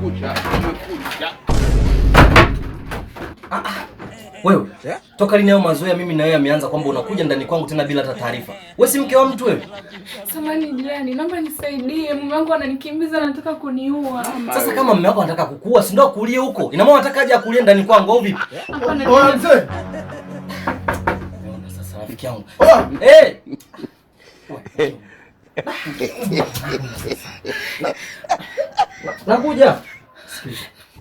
Umekucha. Wewe, toka lini hayo mazoea mimi na wewe ameanza kwamba unakuja ndani kwangu tena bila hata taarifa? Wewe si mke wa mtu wewe? Samahani jirani, naomba nisaidie. Mume wangu ananikimbiza, anataka kuniua. Sasa kama mume wako anataka kukuua, si ndio akulie huko? Ina maana anataka aje akulie ndani kwangu au vipi? Hapana. Oa mzee. Sasa rafiki yangu. Eh! Nakuja.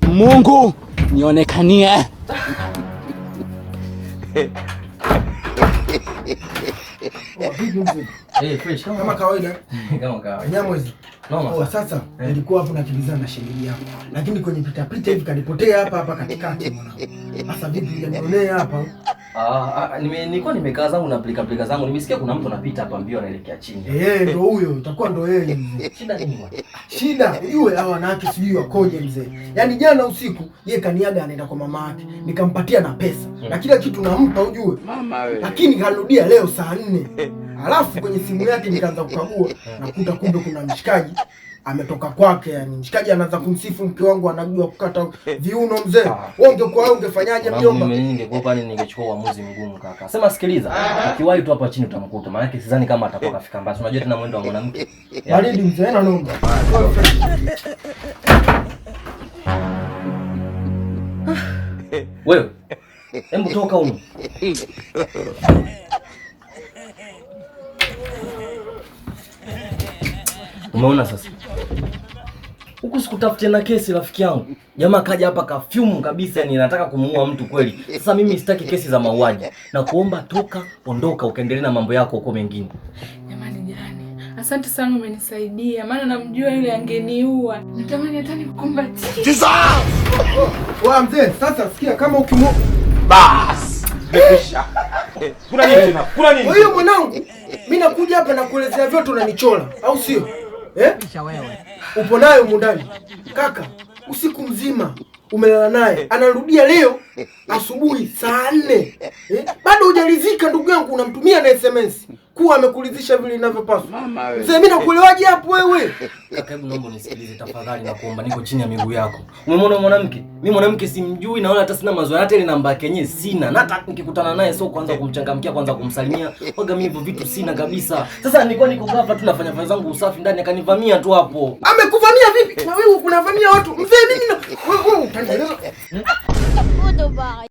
Mungu nionekanie. Fresh Kama kawaida. Kama kawaida. Nyamwezi. Noma. Sasa nilikuwa hapo nakimbizana na shemeji yako. Lakini kwenye pita hivi kanipotea hapa katikati mwanangu. Sasa vipi unionea hapa? Nilikuwa nimekaa zangu na plika zangu. Nimesikia kuna mtu anapita hapa mbio anaelekea chini. Ndio huyo, itakuwa ndio yeye mzee. Shida nini bwana? Shida, ujue hawa wanawake sijui wakoje mzee. Yaani jana usiku yeye kaniaga anaenda kwa mama yake. Nikampatia na pesa. Na kila kitu nampa ujue. Mama wewe. Lakini karudia leo saa 4. Alafu kwenye simu yake nikaanza kukagua nakuta kumbe kuna mshikaji ametoka kwake, yani mshikaji anaanza kumsifu mke wangu anajua kukata viuno mzee. Wewe ungekuwa ungefanyaje mjomba? Mimi ningekuwa pale ningechukua uamuzi mgumu kaka. Sema sikiliza, ukiwahi tu hapa chini utamkuta. Maana yake sidhani kama atakuwa kafika mbali. Unajua tena mwendo wa mwanamke. Baridi mzee na noma. Wewe. Hebu toka huko. Umeona sasa? Huku sikutafutia na kesi rafiki yangu. Jamaa kaja hapa kafyumu kabisa, yani nataka kumuua mtu kweli. Sasa mimi sitaki kesi za mauaji. Na kuomba toka, ondoka ukaendelee na mambo yako huko mengine. Jamani jirani, asante sana umenisaidia. Maana namjua yule angeniua. Natamani hata nikukumbatie. Wa mzee, sasa sikia kama ukimo Bas. Nimekwisha. Kuna nini tena? Kuna nini? Wewe mwanangu, mimi nakuja hapa na kuelezea vyote unanichola, au sio? Kisha wewe. Upo naye huko ndani. Kaka, usiku mzima umelala naye. Anarudia leo asubuhi saa 4. Bado hujalizika ndugu yangu, unamtumia na SMS. Kuwa amekulizisha vile inavyopaswa. Mzee mimi nakuelewaje hapo wewe? Kaka, hebu naomba unisikilize tafadhali na kuomba, niko chini ya miguu yako. Umemwona mwanamke? Mimi mwanamke simjui na wala hata sina mazoea, hata ile namba yake yenyewe sina. Na hata nikikutana naye sio kwanza kumchangamkia, kwanza kumsalimia. Waga mimi hivyo vitu sina kabisa. Sasa nilikuwa niko ghafla tu nafanya kazi zangu usafi ndani akanivamia tu hapo. Amekuvamia vipi? Na wewe unavamia watu. Mzee mimi na wewe utanieleza.